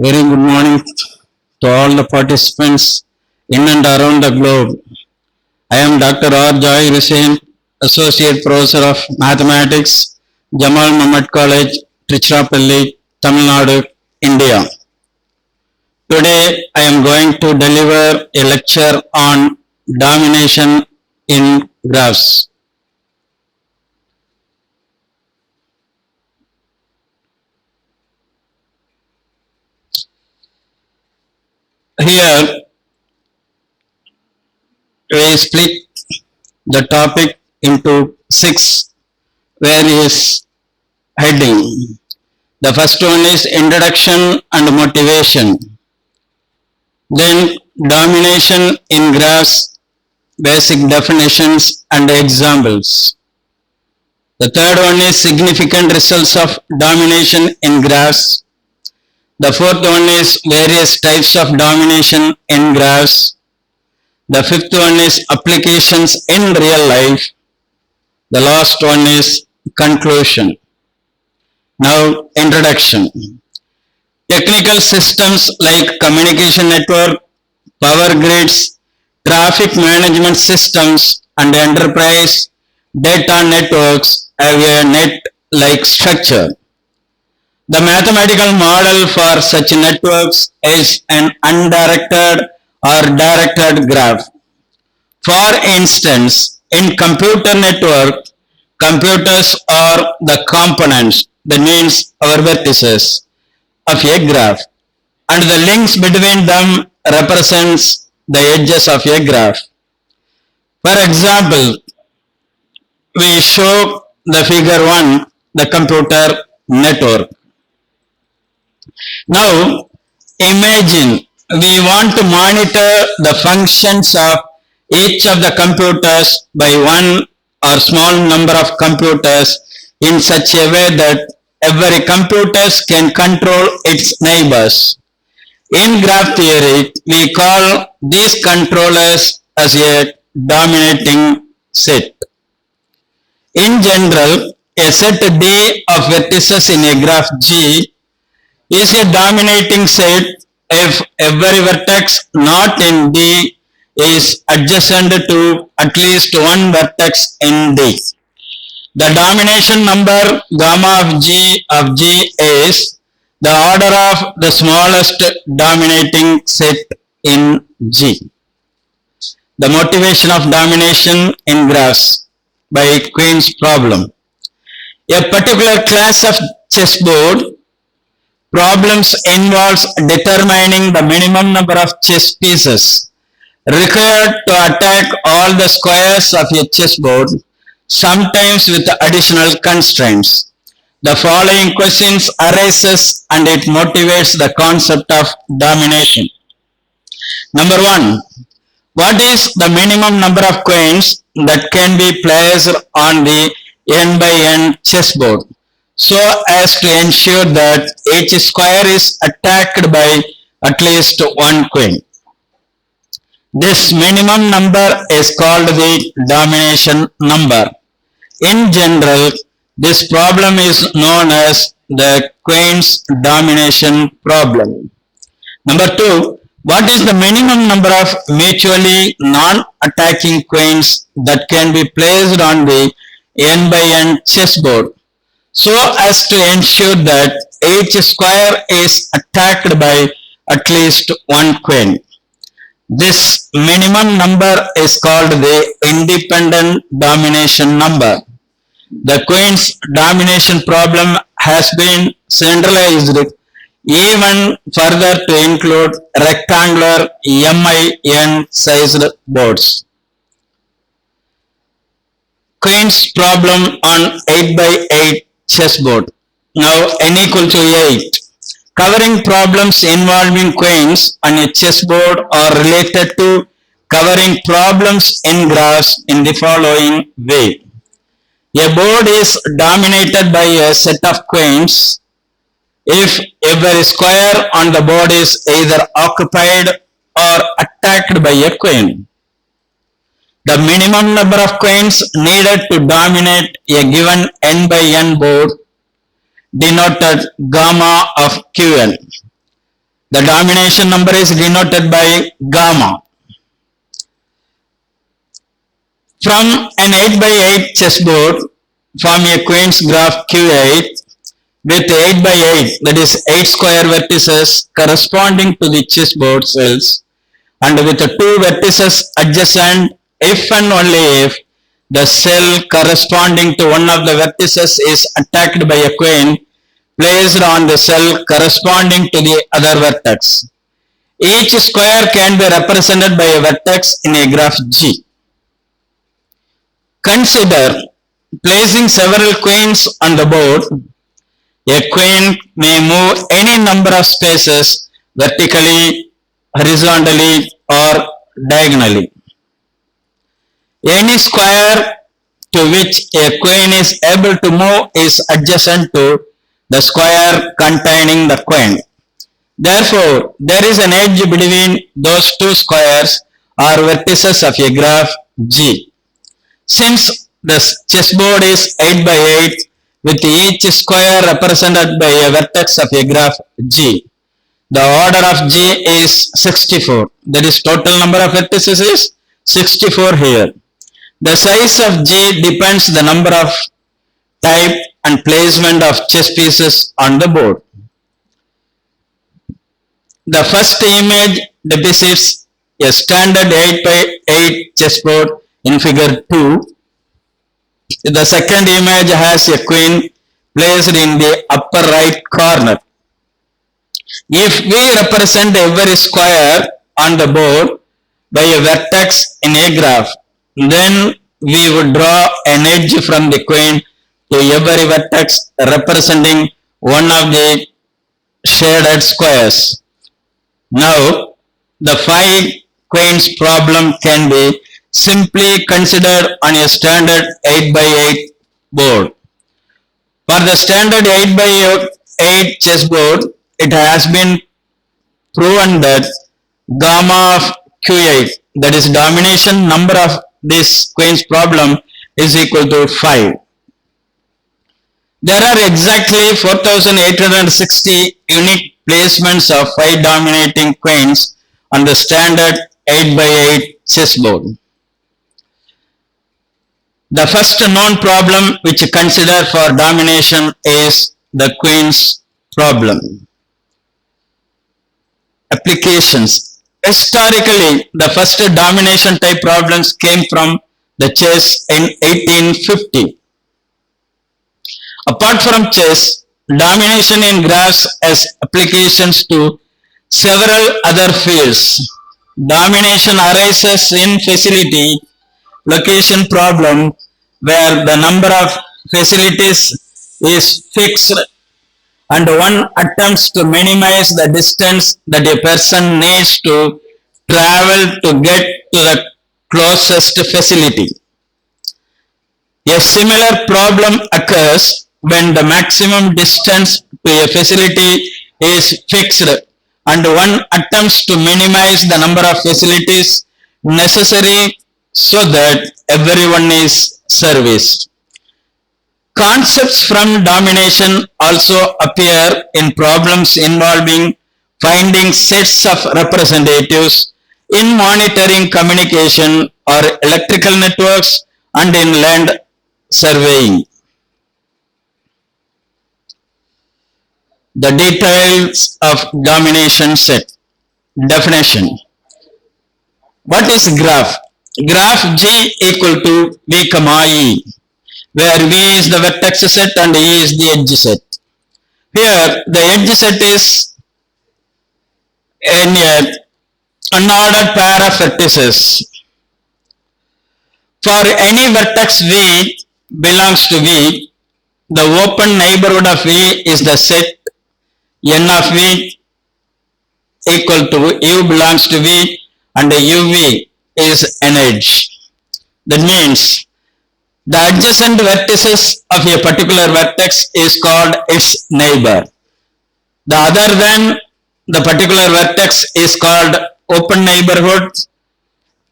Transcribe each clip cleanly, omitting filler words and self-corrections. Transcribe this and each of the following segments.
Very good morning to all the participants in and around the globe. I am Dr. R. Joy Hussain, Associate Professor of Mathematics, Jamal Muhammad College, Tiruchirappalli, Tamil Nadu, India. Today I am going to deliver a lecture on domination in graphs. Here we split the topic into 6 various heading. The first one is introduction and motivation. Then domination in graphs, basic definitions and examples. The third one is significant results of domination in graphs. The fourth one is various types of domination in graphs. The fifth one is applications in real life. The last one is conclusion. Now, introduction. Technical systems like communication network, power grids, traffic management systems, and enterprise data networks have a net-like structure. The mathematical model for such networks is an undirected or directed graph. For instance, in computer network, computers are the components, that means our vertices of a graph, and the links between them represents the edges of a graph. For example, we show the figure 1, the computer network. Now, imagine we want to monitor the functions of each of the computers by one or small number of computers in such a way that every computer can control its neighbors. In graph theory, we call these controllers as a dominating set. In general, a set D of vertices in a graph G is a dominating set if every vertex not in D is adjacent to at least one vertex in D. The domination number gamma of G is the order of the smallest dominating set in G. The motivation of domination in graphs by Quine's problem. A particular class of chessboard problems involves determining the minimum number of chess pieces required to attack all the squares of a chessboard, sometimes with additional constraints. The following questions arises and it motivates the concept of domination. Number 1. What is the minimum number of queens that can be placed on the n by n chessboard so as to ensure that each square is attacked by at least one queen? This minimum number is called the domination number. In general, this problem is known as the Quine's domination problem. Number 2, what is the minimum number of mutually non-attacking queens that can be placed on the n by n chessboard so as to ensure that each square is attacked by at least one queen? This minimum number is called the independent domination number. The Quine's domination problem has been generalized even further to include rectangular MIN sized boards. Quine's problem on 8 by 8 chessboard. Now n equal to 8. Covering problems involving queens on a chessboard are related to covering problems in graphs in the following way. A board is dominated by a set of queens if every square on the board is either occupied or attacked by a queen. The minimum number of queens needed to dominate a given n by n board denoted gamma of Qn. The domination number is denoted by gamma. From an 8 by 8 chessboard, form a Queen's graph Q8 with 8 by 8, that is 8 square vertices corresponding to the chessboard cells, and with 2 vertices adjacent if and only if the cell corresponding to one of the vertices is attacked by a queen placed on the cell corresponding to the other vertex. Each square can be represented by a vertex in a graph G. Consider placing several queens on the board. A queen may move any number of spaces vertically, horizontally, or diagonally. Any square to which a queen is able to move is adjacent to the square containing the queen. Therefore, there is an edge between those two squares or vertices of a graph G. Since the chessboard is 8 by 8 with each square represented by a vertex of a graph G, the order of G is 64. That is, total number of vertices is 64 here. The size of G depends the number of type and placement of chess pieces on the board. The first image depicts a standard 8 by 8 chessboard in figure 2. The second image has a queen placed in the upper right corner. If we represent every square on the board by a vertex in a graph, then we would draw an edge from the queen to every vertex representing one of the shaded squares. Now, the 5 queens problem can be simply considered on a standard 8 by 8 board. For the standard 8 by 8 chessboard, it has been proven that gamma of Q8, that is domination number of this queen's problem, is equal to 5. There are exactly 4,860 unique placements of 5 dominating queens on the standard 8 by 8 chessboard. The first known problem which consider for domination is the queen's problem. Applications. Historically, the first domination type problems came from the chess in 1850. Apart from chess, domination in graphs has applications to several other fields. Domination arises in facility location problem where the number of facilities is fixed and one attempts to minimize the distance that a person needs to travel to get to the closest facility. A similar problem occurs when the maximum distance to a facility is fixed and one attempts to minimize the number of facilities necessary so that everyone is serviced. Concepts from domination also appear in problems involving finding sets of representatives in monitoring communication or electrical networks and in land surveying. The details of domination set. Definition. What is graph? Graph G equal to V comma E, where V is the vertex set and E is the edge set. Here the edge set is in an unordered pair of vertices. For any vertex V belongs to V, the open neighborhood of V is the set N of V equal to U belongs to V and UV is an edge. That means the adjacent vertices of a particular vertex is called its neighbor. The other than the particular vertex is called open neighborhood.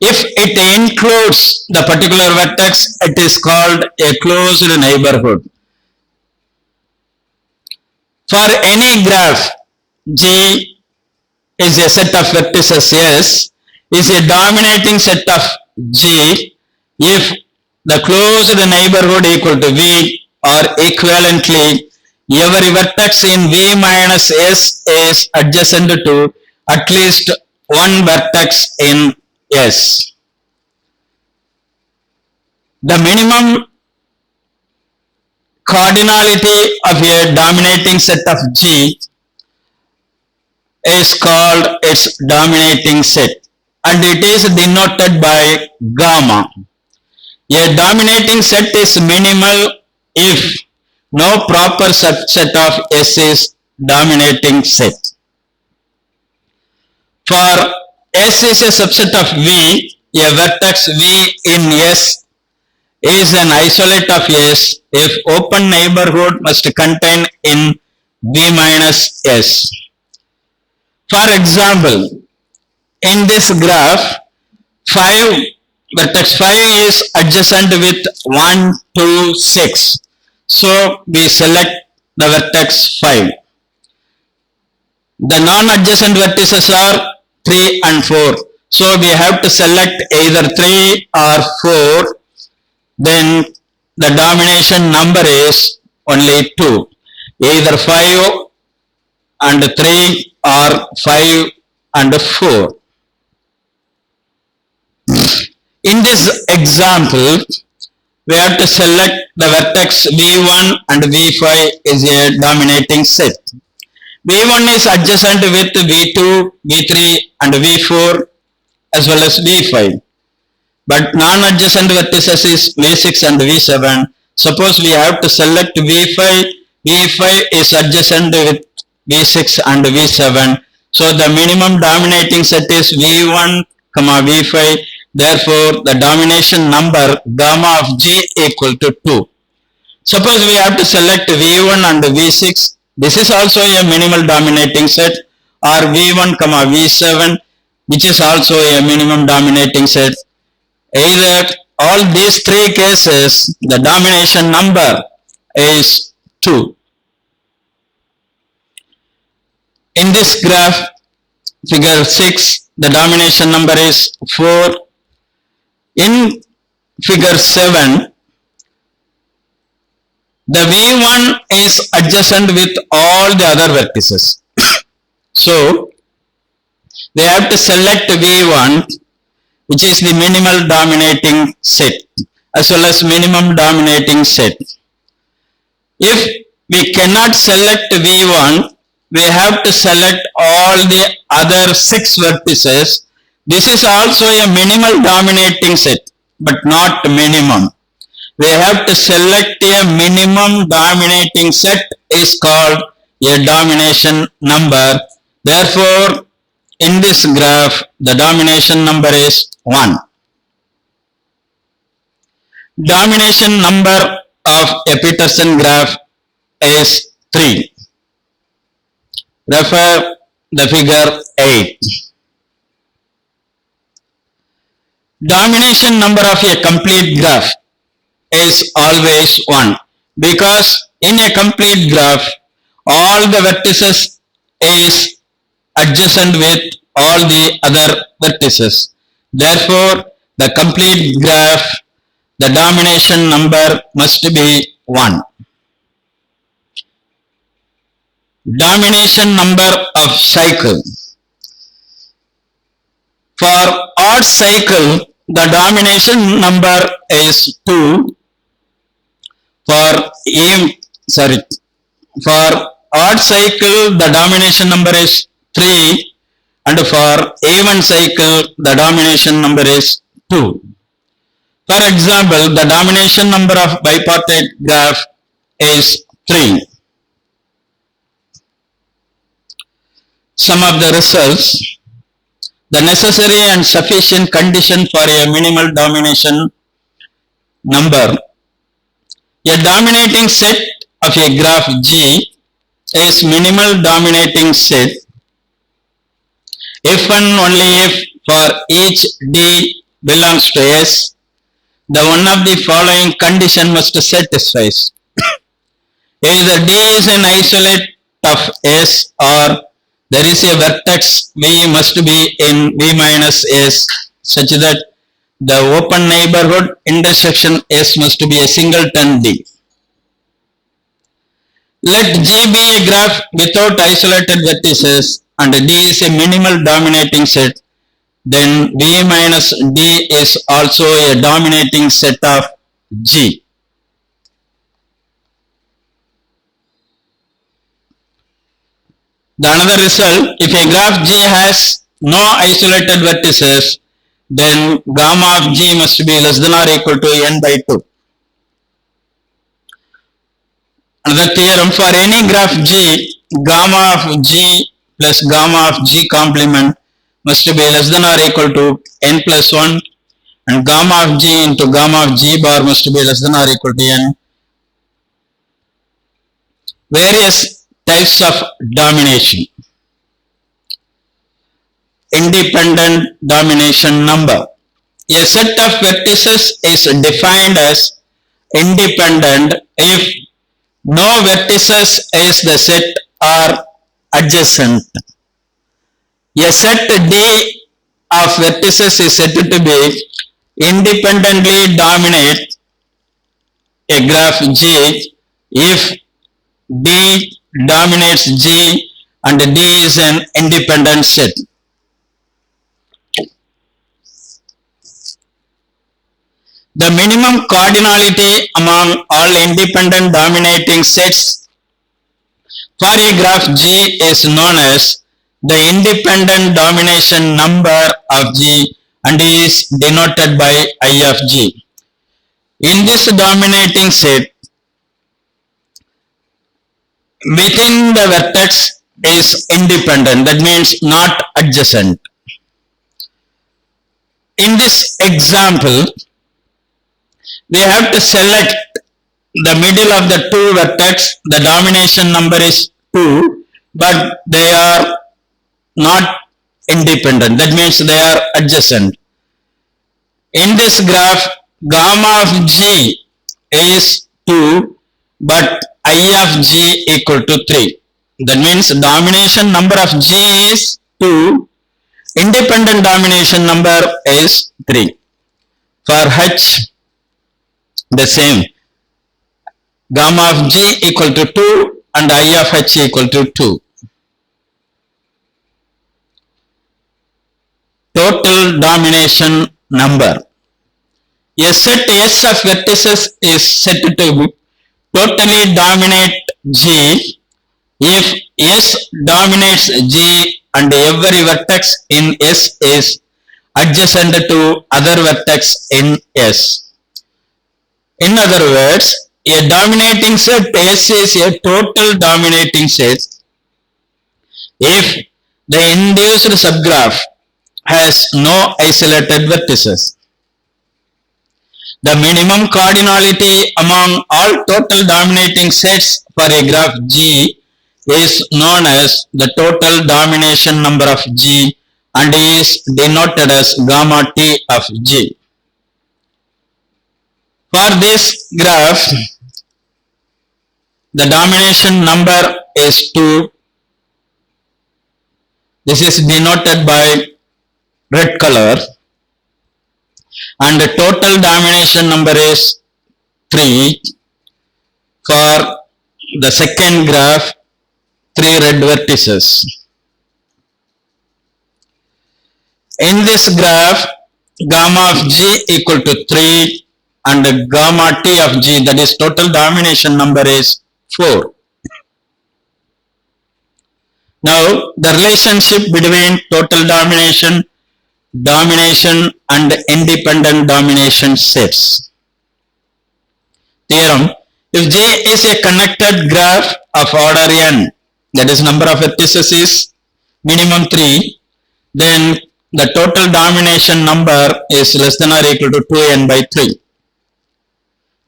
If it includes the particular vertex, it is called a closed neighborhood. For any graph G, is a set of vertices S is a dominating set of G if the closed neighborhood equal to V or equivalently every vertex in V minus S is adjacent to at least one vertex in S. The minimum cardinality of a dominating set of G is called its dominating set, and it is denoted by gamma. A dominating set is minimal if no proper subset of S is dominating set. For S is a subset of V, a vertex V in S is an isolate of S if open neighborhood must contain in V minus S. For example, in this graph, vertex 5 is adjacent with 1, 2, 6. So we select the vertex 5. The non-adjacent vertices are 3 and 4. So we have to select either 3 or 4. Then the domination number is only 2. Either 5 and 3 or 5 and 4. In this example, we have to select the vertex V1 and V5 is a dominating set. V1 is adjacent with V2, V3 and V4 as well as V5. But non-adjacent vertices is V6 and V7. Suppose we have to select V5. V5 is adjacent with V6 and V7. So the minimum dominating set is V1, V5. Therefore, the domination number gamma of G equal to 2. Suppose we have to select V1 and V6. This is also a minimal dominating set, or V1, V7, which is also a minimum dominating set. Either all these three cases, the domination number is 2. In this graph, figure 6, the domination number is 4. In figure 7, the V1 is adjacent with all the other vertices. So, we have to select V1, which is the minimal dominating set, as well as minimum dominating set. If we cannot select V1, we have to select all the other 6 vertices. This is also a minimal dominating set, but not minimum. We have to select a minimum dominating set is called a domination number. Therefore, in this graph, the domination number is 1. Domination number of a Petersen graph is 3. Refer the figure 8. Domination number of a complete graph is always 1, because in a complete graph, all the vertices is adjacent with all the other vertices. Therefore, the complete graph, the domination number must be 1. Domination number of cycle. For odd cycle, the domination number is 2. For odd cycle, the domination number is 3, and for even cycle, the domination number is 2. For example, the domination number of bipartite graph is 3. Some of the results. The necessary and sufficient condition for a minimal domination number. A dominating set of a graph G is minimal dominating set if and only if for each D belongs to S, the one of the following condition must satisfy. Either D is an isolate of S or there is a vertex V must be in V minus S such that the open neighborhood intersection S must be a singleton D. Let G be a graph without isolated vertices and D is a minimal dominating set, then V minus D is also a dominating set of G. The another result, if a graph G has no isolated vertices, then gamma of G must be less than or equal to n by 2. Another theorem, for any graph G, gamma of G plus gamma of G complement must be less than or equal to n plus 1, and gamma of G into gamma of G bar must be less than or equal to n. Various types of domination. Independent domination number. A set of vertices is defined as independent if no vertices in the set are adjacent. A set D of vertices is said to be independently dominate a graph G if D dominates G and D is an independent set. The minimum cardinality among all independent dominating sets for a graph G is known as the independent domination number of G and is denoted by I of G. In this dominating set, within the vertex is independent, that means not adjacent. In this example, we have to select the middle of the two vertex. The domination number is 2, but they are not independent. That means they are adjacent. In this graph, gamma of G is 2, but I of G equal to 3. That means domination number of G is 2, independent domination number is 3. For H, the same. Gamma of G equal to 2 and I of H equal to 2. Total domination number. A set S of vertices is said to totally dominate G if S dominates G and every vertex in S is adjacent to other vertex in S. In other words, a dominating set S is a total dominating set if the induced subgraph has no isolated vertices. The minimum cardinality among all total dominating sets for a graph G is known as the total domination number of G and is denoted as gamma T of G. For this graph, the domination number is 2. This is denoted by red color. And the total domination number is 3. For the second graph, 3 red vertices. In this graph, gamma of G equal to 3 and gamma T of G, that is total domination number, is 4. Now the relationship between total domination and independent domination sets. Theorem, if J is a connected graph of order n, that is number of vertices is minimum 3, then the total domination number is less than or equal to 2n by 3.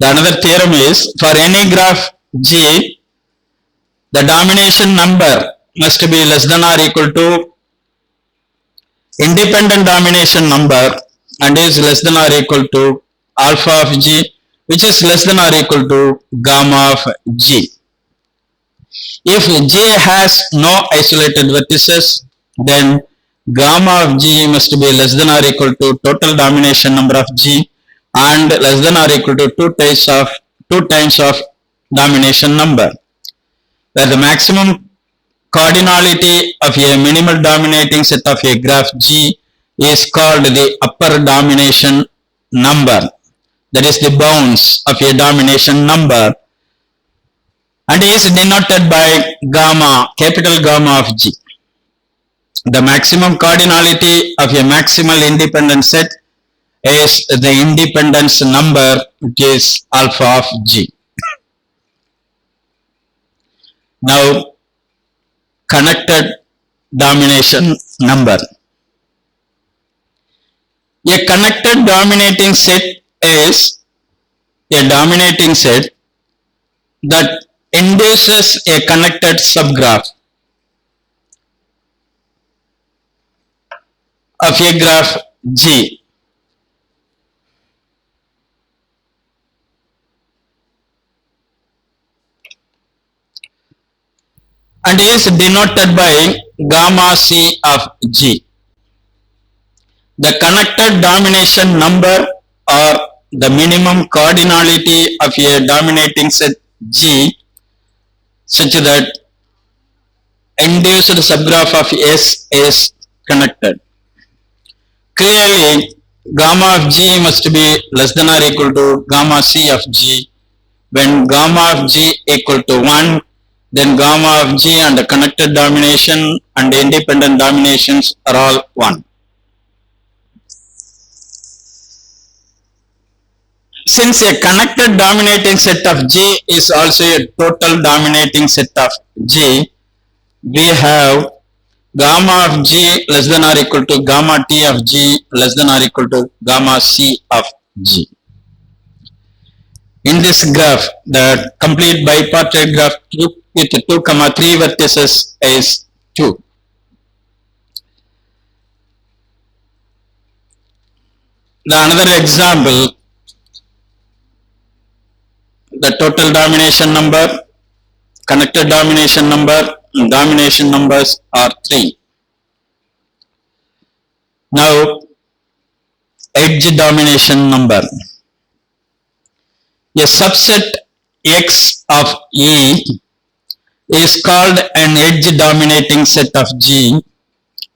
The another theorem is, for any graph G, the domination number must be less than or equal to independent domination number and is less than or equal to alpha of G, which is less than or equal to gamma of G. If J has no isolated vertices, then gamma of G must be less than or equal to total domination number of G and less than or equal to 2 times of domination number, where the maximum cardinality of a minimal dominating set of a graph G is called the upper domination number, that is the bounds of a domination number, and is denoted by gamma, capital gamma of G. The maximum cardinality of a maximal independent set is the independence number, which is alpha of G. Now, connected domination number. A connected dominating set is a dominating set that induces a connected subgraph of a graph G. And is denoted by gamma C of G. The connected domination number or the minimum cardinality of a dominating set G such that induced subgraph of S is connected. Clearly, gamma of G must be less than or equal to gamma C of G. When gamma of G equal to 1, then gamma of G and the connected domination and independent dominations are all 1. Since a connected dominating set of G is also a total dominating set of G, we have gamma of G less than or equal to gamma T of G less than or equal to gamma C of G. In this graph, the complete bipartite graph with 2, 3 vertices is 2. Another example, the total domination number, connected domination number, and domination numbers are 3. Now, edge domination number. A subset X of E is called an edge dominating set of G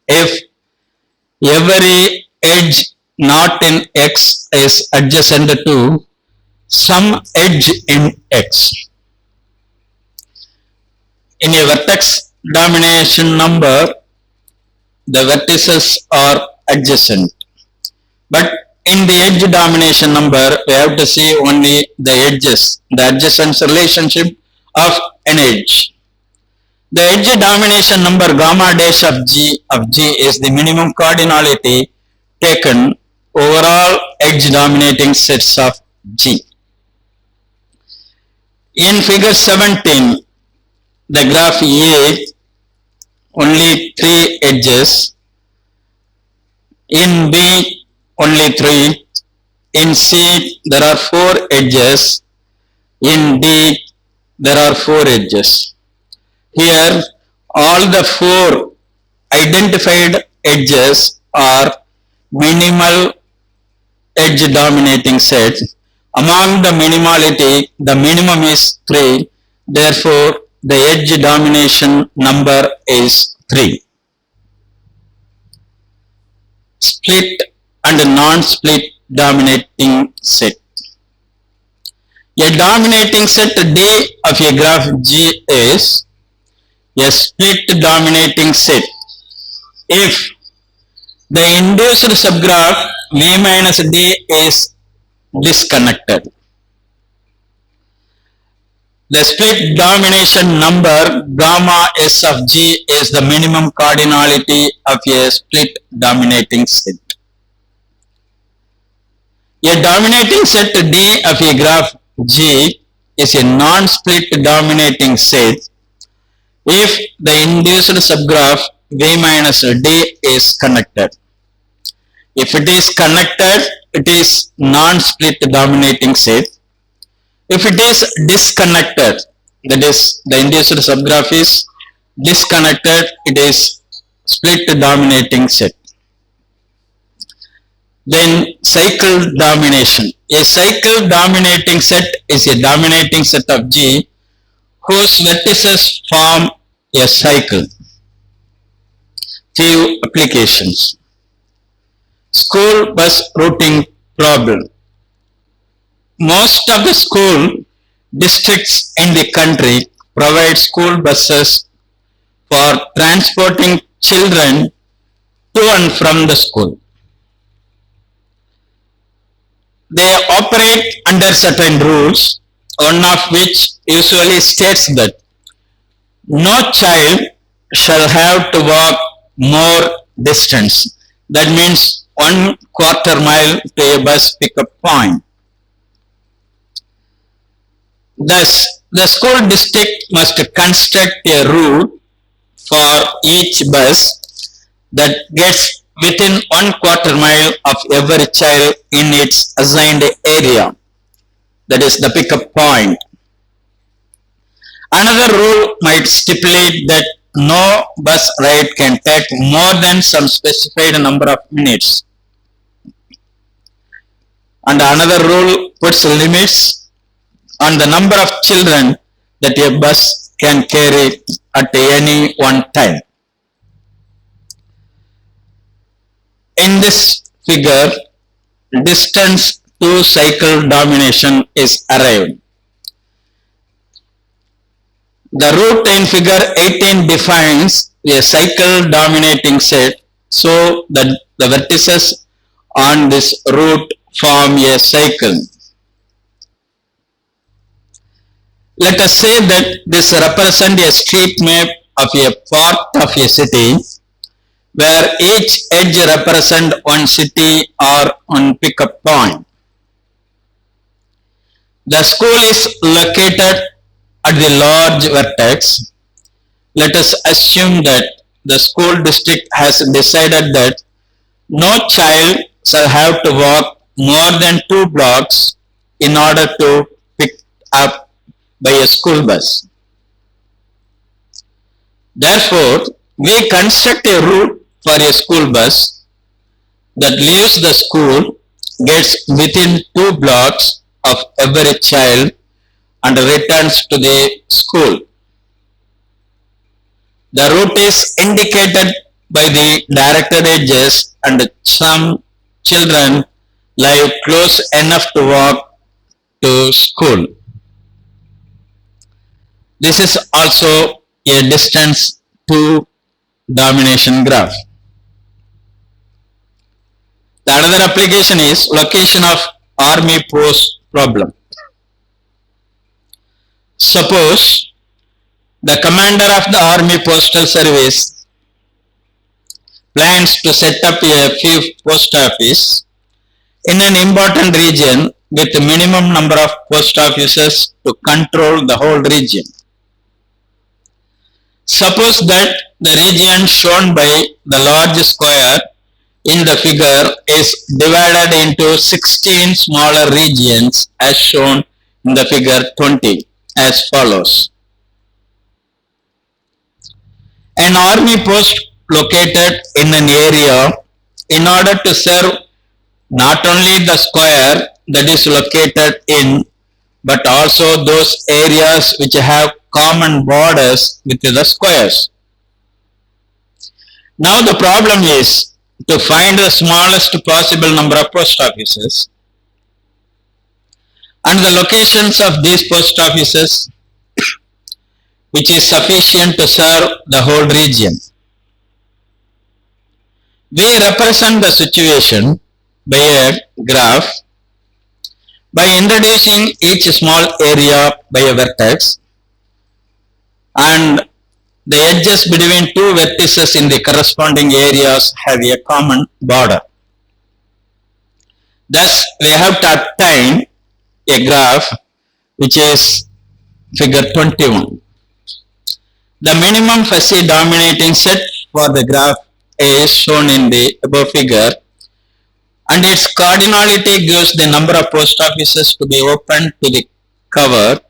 if every edge not in X is adjacent to some edge in X. In a vertex domination number, the vertices are adjacent, but in the edge domination number, we have to see only the edges, the adjacent relationship of an edge. The edge domination number gamma dash of G is the minimum cardinality taken over all edge dominating sets of G. In figure 17, the graph A, only 3 edges. In B, only 3. In C, there are 4 edges. In D, there are 4 edges. Here, all the 4 identified edges are minimal edge dominating sets. Among the minimality, the minimum is 3. Therefore, the edge domination number is 3. Split and non-split dominating set. A dominating set D of a graph G is a split dominating set if the induced subgraph V minus D is disconnected. The split domination number gamma S of G is the minimum cardinality of a split dominating set. A dominating set D of a graph G is a non-split dominating set if the induced subgraph V minus D is connected. If it is connected, it is non-split dominating set. If it is disconnected, that is the induced subgraph is disconnected, it is split dominating set. Then cycle domination. A cycle dominating set is a dominating set of G whose vertices form a cycle. Few applications. School bus routing problem. Most of the school districts in the country provide school buses for transporting children to and from the school. They operate under certain rules, one of which usually states that no child shall have to walk more distance. That means 1/4 mile to a bus pickup point. Thus, the school district must construct a route for each bus that gets within 1/4 mile of every child in its assigned area, that is the pickup point. Another rule might stipulate that no bus ride can take more than some specified number of minutes. And another rule puts limits on the number of children that a bus can carry at any one time. In this figure, distance to cycle domination is arrived. The route in figure 18 defines a cycle dominating set so that the vertices on this route form a cycle. Let us say that this represents a street map of a part of a city where each edge represents one city or one pickup point. The school is located at the large vertex. Let us assume that the school district has decided that no child shall have to walk more than 2 blocks in order to pick up by a school bus. Therefore, we construct a route for a school bus that leaves the school, gets within 2 blocks of every child and returns to the school. The route is indicated by the directed edges and some children live close enough to walk to school. This is also a distance to domination graph. The another application is location of army post problem. Suppose the commander of the Army Postal Service plans to set up a few post office in an important region with a minimum number of post offices to control the whole region. Suppose that the region shown by the large square in the figure is divided into 16 smaller regions as shown in the figure 20 as follows. An army post located in an area in order to serve not only the square that is located in but also those areas which have common borders with the squares. Now the problem is to find the smallest possible number of post offices and the locations of these post offices which is sufficient to serve the whole region. We represent the situation by a graph by introducing each small area by a vertex and the edges between 2 vertices in the corresponding areas have a common border. Thus, we have to obtain a graph which is figure 21. The minimum Fuzzy dominating set for the graph is shown in the above figure and its cardinality gives the number of post offices to be opened to the cover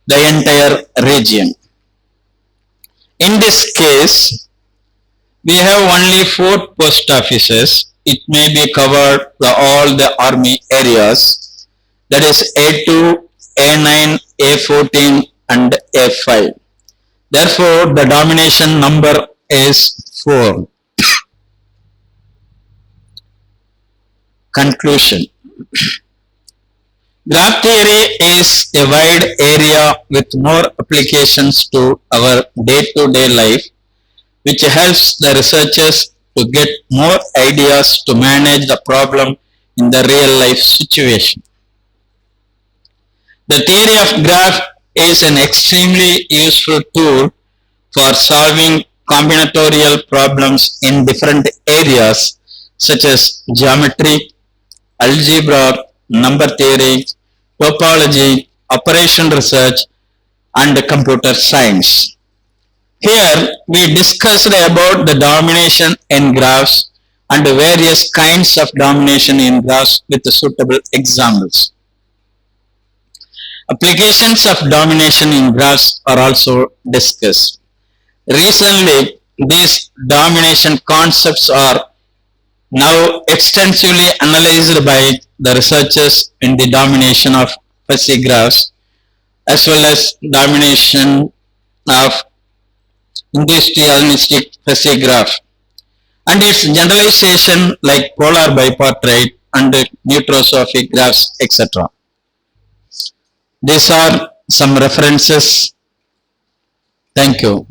the entire region. In this case, we have only 4 post offices. It may be covered all the army areas, that is A2, A9, A14 and A5. Therefore, the domination number is 4. Conclusion. Graph theory is a wide area with more applications to our day-to-day life, which helps the researchers to get more ideas to manage the problem in the real life situation. The theory of graph is an extremely useful tool for solving combinatorial problems in different areas such as geometry, algebra, number theory, topology, operation research, and computer science. Here we discussed about the domination in graphs and various kinds of domination in graphs with suitable examples. Applications of domination in graphs are also discussed. Recently, these domination concepts are now extensively analyzed by the researchers in the domination of fuzzy graphs as well as domination of industrialistic fuzzy graph and its generalization like polar bipartite and neutrophotic graphs, etc. These are some references. Thank you.